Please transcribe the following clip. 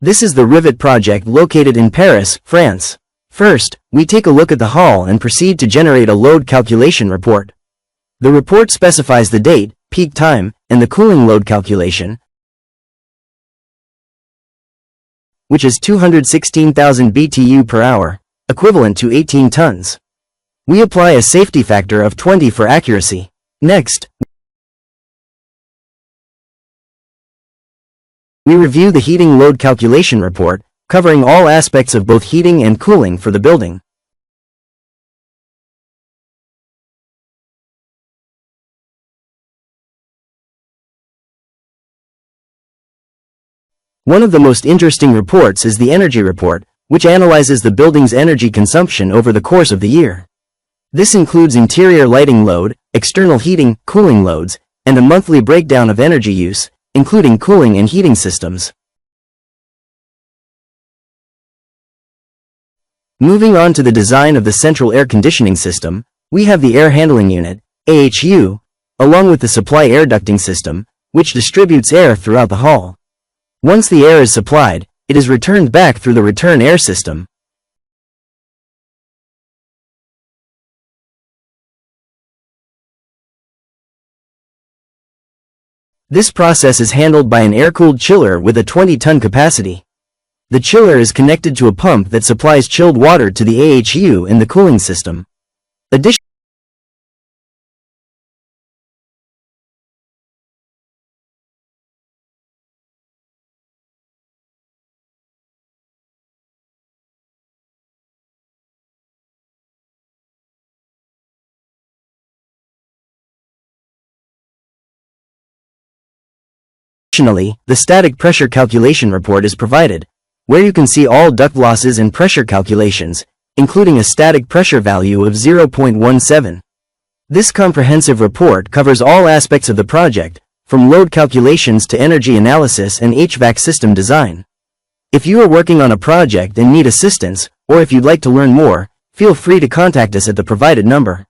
This is the Rivet Project located in Paris, France. First, we take a look at the hall and proceed to generate a load calculation report. The report specifies the date, peak time, and the cooling load calculation, which is 216,000 BTU per hour, equivalent to 18 tons. We apply a safety factor of 20 for accuracy. Next, we review the heating load calculation report, covering all aspects of both heating and cooling for the building. One of the most interesting reports is the energy report, which analyzes the building's energy consumption over the course of the year. This includes interior lighting load, external heating, cooling loads, and a monthly breakdown of energy use, including cooling and heating systems. Moving on to the design of the central air conditioning system, we have the air handling unit, AHU, along with the supply air ducting system, which distributes air throughout the hall. Once the air is supplied, it is returned back through the return air system. This process is handled by an air-cooled chiller with a 20-ton capacity. The chiller is connected to a pump that supplies chilled water to the AHU in the cooling system. Additionally, the static pressure calculation report is provided, where you can see all duct losses and pressure calculations, including a static pressure value of 0.17. This comprehensive report covers all aspects of the project, from load calculations to energy analysis and HVAC system design. If you are working on a project and need assistance, or if you'd like to learn more, feel free to contact us at the provided number.